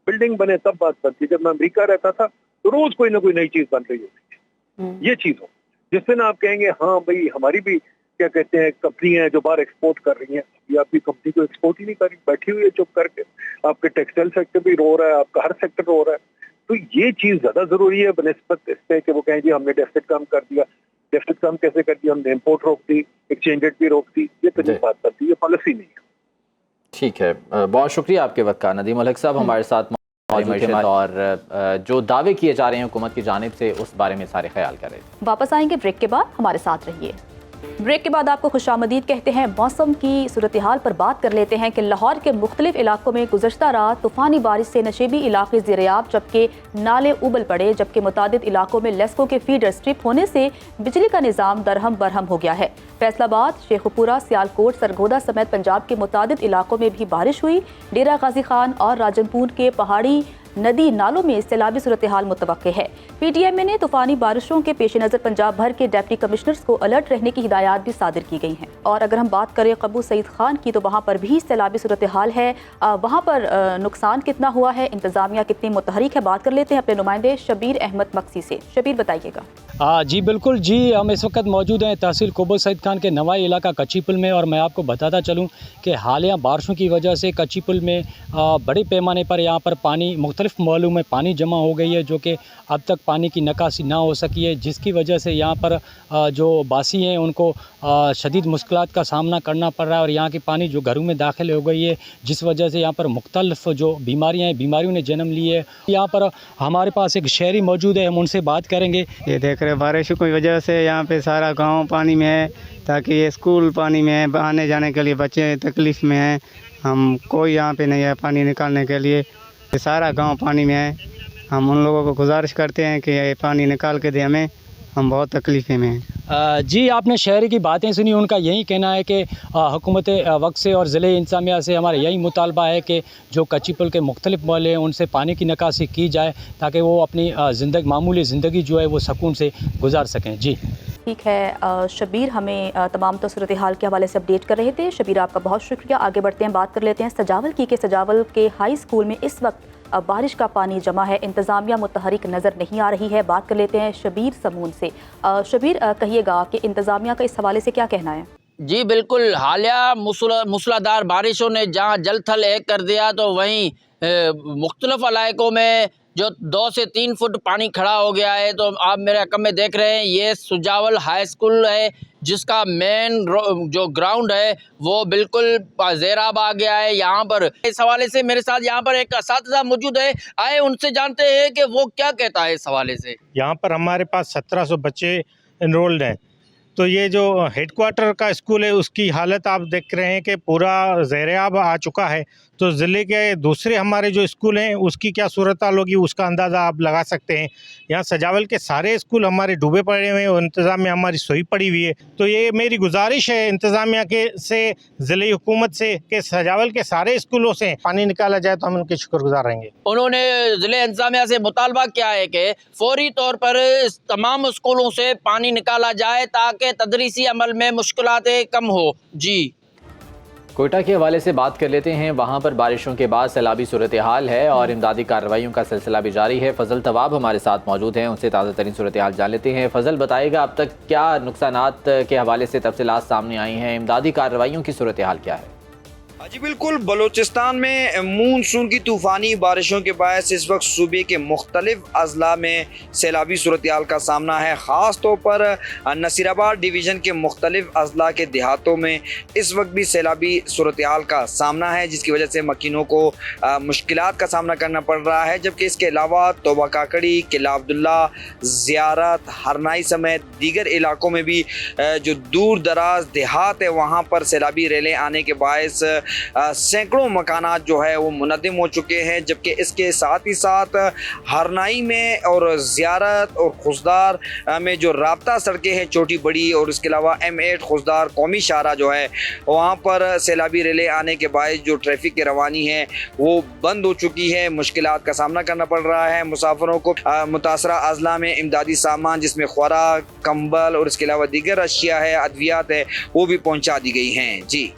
बिल्डिंग बने तब बात बनती। जब मैं अमेरिका रहता था तो रोज कोई ना कोई नई चीज बन रही होती है। ये चीज हो, जिस दिन आप कहेंगे हाँ भाई हमारी भी क्या कहते हैं कंपनियां हैं जो बाहर एक्सपोर्ट कर रही हैं, अभी आपकी कंपनी को एक्सपोर्ट ही नहीं कर रही, बैठी हुई है चुप करके। आपके टेक्सटाइल सेक्टर भी रो रहा है, आपका हर सेक्टर रो रहा है। तो ये चीज ज्यादा जरूरी है बनिस्बत इस पे कि वो कहें जी हमने डेफिसिट कम कर दिया। डेफिसिट कम कैसे कर दिया? हमने इम्पोर्ट रोक दी, एक्सचेंज रेट भी रोक दी। ये तो नहीं बात करती, ये पॉलिसी नहीं है। ठीक है, बहुत शुक्रिया आपके वक्त का। नदीम उल हक साहब हमारे साथ मौजूद थे और जो दावे किए जा रहे हैं हुकूमत की जानिब से उस बारे में सारे ख्याल कर रहे थे। वापस आएंगे ब्रेक के बाद, हमारे साथ रहिए। ब्रेक के बाद आपको खुशामदीद कहते हैं। मौसम की सूरत हाल पर बात कर लेते हैं कि लाहौर के मुख्तलिफ इलाकों में गुज़श्ता रात तूफ़ानी बारिश से नशेबी इलाके ज़ेरियाब, जबकि नाले उबल पड़े, जबकि मुतादिद इलाकों में लेस्को के फीडर स्ट्रिप होने से बिजली का निज़ाम दरहम बरहम हो गया है। फैसलाबाद, शेखुपुरा, सियालकोट, सरगोदा समेत पंजाब के मुतादिद इलाकों में भी बारिश हुई। डेरा गाजी खान और राजनपुर के पहाड़ी नदी नालों में सैलाबी सूरत हाल मुतवक्के है। PTM ने तूफानी बारिशों के पेश नज़र पंजाब भर के डिप्टी कमिश्नर्स को अलर्ट रहने की हिदायत भी सादिर की गई हैं। और अगर हम बात करें कबू सईद खान की, तो वहाँ पर भी सैलाबी सूरत हाल है। वहाँ पर नुकसान कितना हुआ है, इंतजामिया कितनी मुतहरिक है, बात कर लेते हैं अपने नुमाइंदे शबीर अहमद मक्सी से। शबीर बताइएगा। जी बिल्कुल जी, हम इस वक्त मौजूद हैं तहसील कबू सईद खान के नवाई इलाका कच्ची पुल में। और मैं आपको बताता चलूँ कि हालिया बारिशों की वजह से कच्ची पुल में बड़े पैमाने पर यहाँ पर पानी, मुख्तलिफ महलों में पानी जमा हो गई है, जो कि अब तक पानी की निकासी ना हो सकी है, जिसकी वजह से यहाँ पर जो बासी हैं उनको शदीद मुश्किलात का सामना करना पड़ रहा है। और यहाँ की पानी जो घरों में दाखिल हो गई है, जिस वजह से यहाँ पर मुख्तलिफ जो बीमारियाँ हैं, बीमारियों ने जन्म ली है। यहाँ पर हमारे पास एक शहरी मौजूद है, हम उनसे बात करेंगे। ये देख रहे बारिश की वजह से यहाँ पे सारा गांव पानी में है, ताकि ये स्कूल पानी में है, आने जाने के लिए बच्चे तकलीफ़ में हैं। हम कोई यहाँ पे नहीं है पानी निकालने के लिए, ये सारा गांव पानी में है। हम उन लोगों को गुजारिश करते हैं कि ये पानी निकाल के दे हमें, हम बहुत तकलीफ़ में हैं। जी, आपने शहरी की बातें सुनी, उनका यही कहना है कि हुकूमत वक्त से और ज़िले इंतज़ामिया से हमारा यही मुतालबा है कि जो कच्ची पुल के मुख्तलिफ मोहल्ले हैं उनसे पानी की निकासी की जाए, ताकि वो अपनी मामूली ज़िंदगी जो है वो सुकून से गुजार सकें। जी ठीक है, शबीर हमें तमाम सूरत हाल के हवाले से अपडेट कर रहे थे। शबीर आपका बहुत शुक्रिया। आगे बढ़ते हैं, बात कर लेते हैं सजावल की। सजावल के हाई स्कूल में इस वक्त बारिश का पानी जमा है, इंतज़ामिया मुतहरिक नज़र नहीं आ रही है। बात कर लेते हैं शबीर समून से। शबीर कहिएगा कि इंतज़ामिया का इस हवाले से क्या कहना है? जी बिल्कुल, हालिया मूसलाधार बारिशों ने जहां जल थल एक कर दिया, तो वहीं मुख्तलिफ इलाकों में जो 2 से 3 फुट पानी खड़ा हो गया है। तो आप मेरे हक़म में देख रहे हैं, ये सुजावल हाई स्कूल है, जिसका मेन जो ग्राउंड है वो बिल्कुल ज़ेराब आ गया है। यहाँ पर इस हवाले से मेरे साथ यहाँ पर एक असातिज़ा मौजूद है, आए उनसे जानते हैं कि वो क्या कहता है इस हवाले से। यहाँ पर हमारे पास 1700 बच्चे इनरोल्ड हैं। तो ये जो हेडक्वार्टर का स्कूल है उसकी हालत आप देख रहे हैं कि पूरा ज़ेराब आ चुका है। तो ज़िले के दूसरे हमारे जो स्कूल हैं उसकी क्या सूरत हाल होगी उसका अंदाज़ा आप लगा सकते हैं। यहाँ सजावल के सारे स्कूल हमारे डूबे पड़े हुए हैं और इंतज़ामिया हमारी सोई पड़ी हुई है। तो ये मेरी गुजारिश है इंतज़ामिया के से ज़िले हुकूमत से कि सजावल के सारे स्कूलों से पानी निकाला जाए, तो हम उनके शुक्रगुजार रहेंगे। उन्होंने ज़िले इंतज़ामिया से मुतालबा किया है कि फौरी तौर पर तमाम स्कूलों से पानी निकाला जाए, ताकि तदरीसी अमल में मुश्किलातें कम हो। जी, कोयटा के हवाले से बात कर लेते हैं। वहाँ पर बारिशों के बाद सैलाबी सूरत हाल है और इमदादी कार्रवाइयों का सिलसिला भी जारी है। फजल तवाब हमारे साथ मौजूद हैं, उनसे ताज़ा तरीन सूरत हाल जान लेते हैं। फजल बताएगा अब तक क्या नुकसानात के हवाले से तफसीलात सामने आई हैं, इमदादी कार्रवाइयों की सूरत हाल क्या है? जी बिल्कुल, बलूचिस्तान में मानसून की तूफ़ानी बारिशों के बायस इस वक्त सूबे के मुख्तलिफ अजला में सैलाबी सूरत हाल का सामना है। ख़ास तौर पर नसीराबाद डिवीज़न के मुख्तलिफ अजला के देहातों में इस वक्त भी सैलाबी सूरत हाल का सामना है, जिसकी वजह से मकीनों को मुश्किलात का सामना करना पड़ रहा है। जबकि इसके अलावा तोबा काकड़ी, किला अब्दुल्ला, ज़ियारत, हरनाई समेत दीगर इलाकों में भी जो दूर दराज देहात है वहाँ पर सैलाबी रेलें आने के बायस सैकड़ों मकानात जो है वो मुनद्दिम हो चुके हैं, जबकि इसके साथ ही साथ हरनाई में और ज़ियारत और खुशदार में जो राब्ता सड़कें हैं छोटी बड़ी, और इसके अलावा M8 खुशदार कौमी शाहरा जो है वहाँ पर सैलाबी रेलें आने के बायस जो ट्रैफिक की रवानी है वो बंद हो चुकी है। मुश्किलात का सामना करना पड़ रहा है मुसाफिरों को। मुतासरा अजला में इमदादी सामान जिसमें खुराक, कंबल और इसके अलावा दीगर अशिया है, अद्वियात है, वो भी पहुँचा दी गई हैं। जी,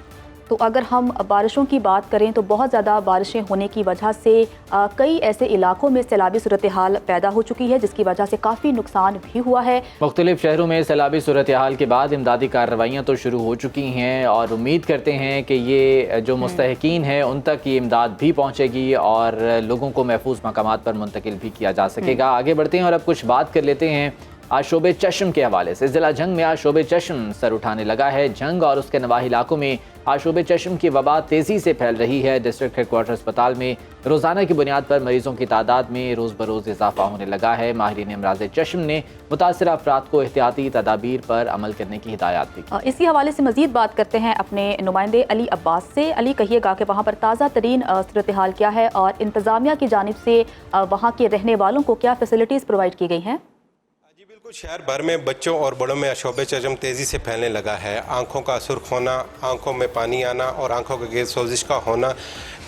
तो अगर हम बारिशों की बात करें तो बहुत ज़्यादा बारिशें होने की वजह से कई ऐसे इलाकों में सैलाबी सूरत हाल पैदा हो चुकी है, जिसकी वजह से काफ़ी नुकसान भी हुआ है। मुख्तलिफ शहरों में सैलाबी सूरत हाल के बाद इमदादी कार्रवाइयाँ तो शुरू हो चुकी हैं और उम्मीद करते हैं कि ये जो मुस्तहिकीन हैं उन तक ये इमदाद भी पहुँचेगी और लोगों को महफूज मकामात पर मुंतकिल भी किया जा सकेगा। आगे बढ़ते हैं और अब कुछ बात कर लेते हैं आशोबे चश्म के हवाले से। ज़िला झंग में आशोबे चश्म सर उठाने लगा है। झंग और उसके नवाही इलाकों में आशोबे चश्म की वबा तेज़ी से फैल रही है। डिस्ट्रिक्ट हेडक्वार्टर अस्पताल में रोज़ाना की बुनियाद पर मरीजों की तादाद में रोज़ बरोज़ इजाफा होने लगा है। माहिरीन अमराज़ चश्म ने मुतासिरा अफराद को एहतियाती तदाबीर पर अमल करने की हिदायत दी। इसी हवाले से मज़ीद बात करते हैं अपने नुमाइंदे अली अब्बास से। अली, कहिएगा कि वहाँ पर ताज़ा तरीन सूरत हाल क्या है और इंतज़ामिया की जानिब से वहाँ के रहने वालों को क्या फैसिलिटीज़ प्रोवाइड की गई हैं? बिल्कुल, शहर भर में बच्चों और बड़ों में आशोबे चश्म तेज़ी से फैलने लगा है। आंखों का सुर्ख होना, आंखों में पानी आना और आंखों के गिर्द सोजिश का होना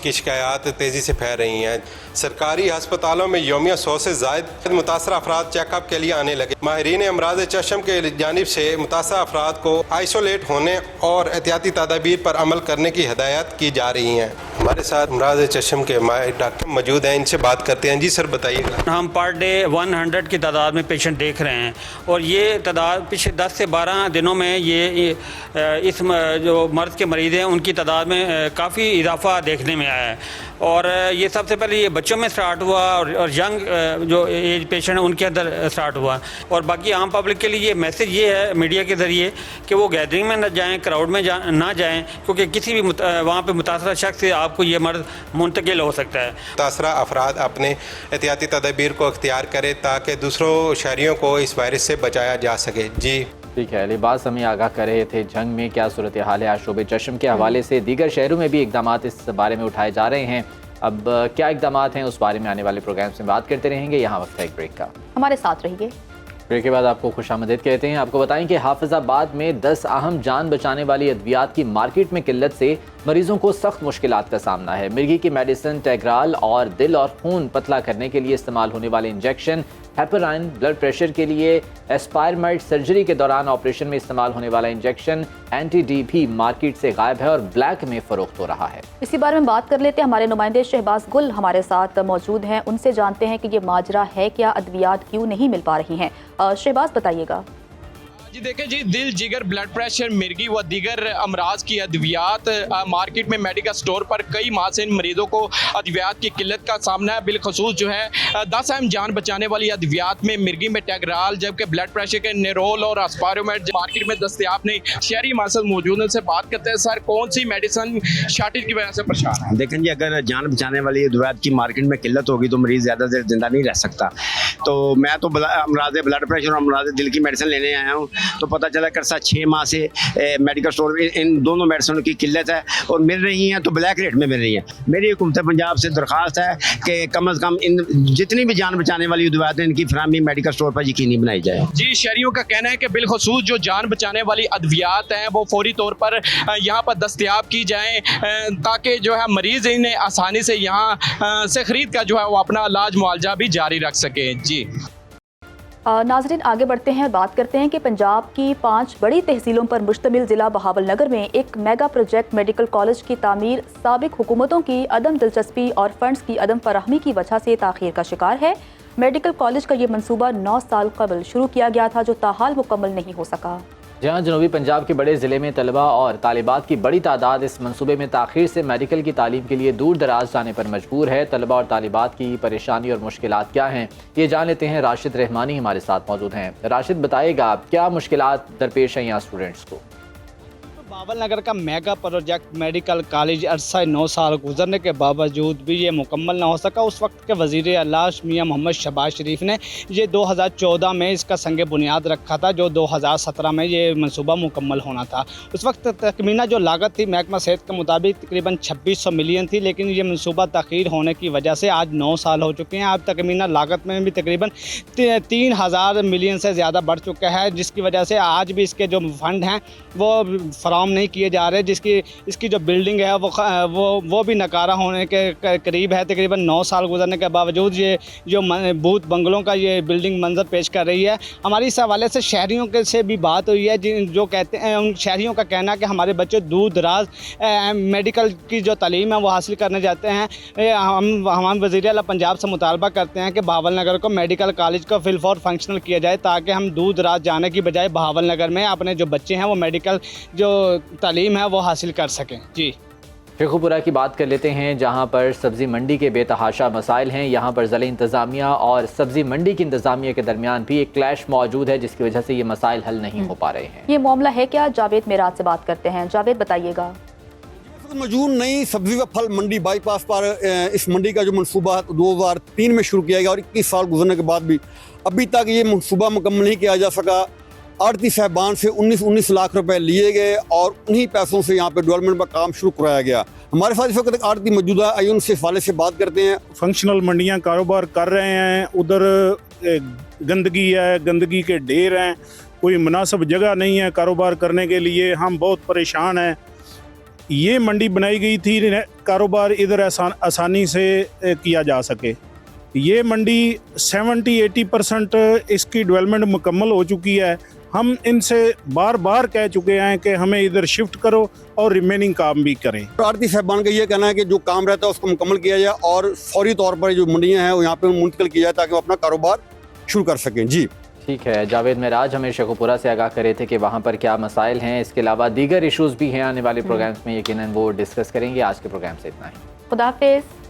की शिकायत तेज़ी से फैल रही हैं। सरकारी अस्पतालों में यौमिया 100 से ज़ायद मुतासरा अफराद चेकअप के लिए आने लगे। माहिरीन अमराज़ चश्म के जानिब से मुतासरा अफराद को आइसोलेट होने और एहतियाती तदाबीर पर अमल करने की हिदायत की जा रही हैं। हमारे साथ अमराज़ चश्म के माहिर डॉक्टर मौजूद हैं, इनसे बात करते हैं। जी सर, बताइएगा। हम पर डे 100 की तादाद में पेशेंट देख रहे हैं और ये तादाद पिछले 10 से 12 दिनों में ये इस जो मर्ज़ के मरीज़ हैं उनकी तादाद में काफ़ी इजाफा देखने में आया है। और ये सबसे पहले ये बच्चों में स्टार्ट हुआ और यंग जो एज पेशेंट है उनके अंदर स्टार्ट हुआ। और बाकी आम पब्लिक के लिए मैसेज ये है मीडिया के ज़रिए कि वो गैदरिंग में न जाएँ, क्राउड में ना जाएँ, क्योंकि किसी भी वहाँ पर मुतासरा शख्स से आपको ये मर्ज़ मुंतकिल हो सकता है। मुतासरा अफराद अपने एहतियाती तदबीर को अख्तियार करें ताकि दूसरों शहरियों को इस वायरस से बचाया जा सके। जी ठीक है, लिबास हमें आगाह कर रहे थे झंग में क्या सूरत हाल है। आशोबे चश्म के हवाले से दीगर शहरों में भी इकदाम इस बारे में उठाए जा रहे हैं। अब क्या इकदाम हैं उस बारे में आने वाले प्रोग्राम्स में बात करते रहेंगे। यहाँ वक्त है एक ब्रेक का, हमारे साथ रहिए। ब्रेक के बाद आपको खुशामदीद कहते हैं। आपको बताएं कि हाफिजाबाद में 10 अहम जान बचाने वाली अद्वियात की मार्केट में किल्लत से मरीजों को सख्त मुश्किलात का सामना है। मिर्गी की मेडिसिन टेग्राल और दिल और खून पतला करने के लिए इस्तेमाल होने वाले इंजेक्शन, हेपेराइन, ब्लड प्रेशर के लिए एस्पायरमाइड, सर्जरी के दौरान ऑपरेशन में इस्तेमाल होने वाला इंजेक्शन एंटी-डी भी मार्केट से गायब है और ब्लैक में फरोख्त हो रहा है। इसी बारे में बात कर लेते हैं। हमारे नुमाइंदे शहबाज गुल हमारे साथ मौजूद हैं, उनसे जानते हैं कि ये माजरा है क्या, अद्वियात क्यों नहीं मिल पा रही हैं। शहबाज, बताइएगा। जी देखें जी, दिल, जिगर, ब्लड प्रेशर, मिर्गी व दीगर अमराज की अद्वियात मार्केट में मेडिकल स्टोर पर कई माह से इन मरीजों को अद्वियात की किल्लत का सामना है। बिलखसूस जो है 10 अहम जान बचाने वाली अद्वियात में मिर्गी में टेग्राल, जबकि ब्लड प्रेशर के नेरोल और एस्पायरमाइड मार्केट में दस्तियाब नहीं। शहरी मासल मौजूद हैं, से बात करते हैं। सर, कौन सी मेडिसिन शॉर्टेज की वजह से परेशान है? देखें जी, अगर जान बचाने वाली अद्वियात की मार्केट में किल्लत होगी तो मरीज ज़्यादा देर जिंदा नहीं रह सकता। तो मैं तो अमराज ब्लड प्रेशर और अमराज दिल की मेडिसिन लेने आया हूँ, तो पता चला कर 6 माह से मेडिकल स्टोर में इन दोनों मेडिसिन की किल्लत है और मिल रही हैं तो ब्लैक रेट में मिल रही हैं। मेरी हुकूमत पंजाब से दरख्वास्त है कि कम अज़ कम इन जितनी भी जान बचाने वाली अद्वियात हैं इनकी फराहमी मेडिकल स्टोर पर यकीनी बनाई जाए। जी, शहरियों का कहना है कि बिलखसूस जो जान बचाने वाली अद्वियात हैं वो फौरी तौर पर यहाँ पर दस्तियाब की जाएँ ताकि जो है मरीज़ इन्हें आसानी से यहाँ से ख़रीद कर जो है वो अपना इलाज मुआवजा भी जारी रख सके। जी नाज़रीन, आगे बढ़ते हैं और बात करते हैं कि पंजाब की 5 बड़ी तहसीलों पर मुश्तमिल ज़िला बहावलनगर में एक मेगा प्रोजेक्ट मेडिकल कॉलेज की तामीर साबिक हुकूमतों की अदम दिलचस्पी और फंड्स की अदम फराहमी की वजह से ताख़ीर का शिकार है। मेडिकल कॉलेज का ये मनसूबा 9 साल कबल शुरू किया गया था, जो ताहाल मुकम्मल नहीं हो सका। जहाँ जनूबी पंजाब के बड़े ज़िले में तलबा और तालिबात की बड़ी तादाद इस मंसूबे में ताख़ीर से मेडिकल की तालीम के लिए दूर दराज जाने पर मजबूर है। तलबा और तालिबात की परेशानी और मुश्किलात क्या हैं, ये जान लेते हैं। राशिद रहमानी हमारे साथ मौजूद हैं। राशिद, बताइएगा क्या मुश्किलात दरपेश हैं यहाँ स्टूडेंट्स को? भावल नगर का मेगा प्रोजेक्ट मेडिकल कॉलेज अरसा 9 साल गुजरने के बावजूद भी ये मुकम्मल ना हो सका। उस वक्त के वज़ीर आला मियां मोहम्मद शहबाज शरीफ ने ये 2014 में इसका संग बुनियाद रखा था, जो 2017 में ये मंसूबा मुकम्मल होना था। उस वक्त तकमीना जो लागत थी महकमा सेहत के मुताबिक तकरीबन 2600 मिलियन थी, लेकिन ये मंसूबा ताख़ीर होने की वजह से आज 9 साल हो चुके हैं। अब तकमीना लागत में भी तकरीबन 3000 मिलियन से ज़्यादा बढ़ चुका है, जिसकी वजह से आज भी इसके जो फंड हैं वो फराहम नहीं किए जा रहे। इसकी जो बिल्डिंग है वो भी नकारा होने के करीब है। तकरीबन 9 साल गुजरने के बावजूद ये जो बूथ बंगलों का ये बिल्डिंग मंजर पेश कर रही है। हमारी इस हवाले से शहरियों के से भी बात हुई है, जो कहते हैं, उन शहरियों का कहना है कि हमारे बच्चे दूर दराज मेडिकल की जो तालीम है वो हासिल करने जाते हैं। हम वज़ीर आला पंजाब से मुतालबा करते हैं कि बहावल नगर को मेडिकल कॉलेज को फिलफौर फंक्शनल किया जाए, ताकि हम दूर दराज जाने की बजाय बहावल नगर में अपने जो बच्चे हैं वो मेडिकल जो तालीम है वो हासिल कर सकें। जी, शेखुपुरा की बात कर लेते हैं, जहां पर सब्ज़ी मंडी के बेतहाशा मसाइल हैं। यहां पर ज़िला इंतज़ामिया और सब्ज़ी मंडी की इंतज़ामिया के दरमियान भी एक क्लैश मौजूद है, जिसकी वजह से ये मसाइल हल नहीं हो पा रहे हैं। ये मामला है क्या? जावेद मेराज से बात करते हैं। जावेद, बताइएगा। मौजूद नई सब्जी व फल मंडी बाईपास पर इस मंडी का जो मनसूबा 2003 में शुरू किया गया और 21 साल गुजरने के बाद भी अभी तक ये मनसूबा मुकम्मल नहीं किया जा सका। आड़ती साहबान से 19 लाख रुपए लिए गए और उन्हीं पैसों से यहाँ पे डेवलपमेंट का काम शुरू कराया गया। हमारे साथ इस वक्त एक आड़ती मौजूदा आइए उनसे इस हवाले से बात करते हैं। फंक्शनल मंडियाँ कारोबार कर रहे हैं, उधर गंदगी है, गंदगी के ढेर हैं, कोई मुनासिब जगह नहीं है कारोबार करने के लिए। हम बहुत परेशान हैं। ये मंडी बनाई गई थी कारोबार इधर आसानी से किया जा सके। ये मंडी 70-80% इसकी डेवलपमेंट मुकम्मल हो चुकी है। हम इनसे बार बार कह चुके हैं कि हमें इधर शिफ्ट करो और रिमेनिंग काम भी करें। आड़ती साहबान का ये कहना है कि जो काम रहता है उसको मुकम्मल किया जाए और फौरी तौर पर जो मंडियाँ हैं वो यहाँ पे मुंतकिल किया जाए ताकि वो अपना कारोबार शुरू कर सकें। जी ठीक है, जावेद मेराज हमें शेखुपुरा से आगाह कर रहे थे कि वहाँ पर क्या मसाइल हैं। इसके अलावा दीगर इशूज़ भी हैं, आने वाले प्रोग्राम्स में यकीनन वो डिस्कस करेंगे। आज के प्रोग्राम से इतना ही। खुदा हाफिज़।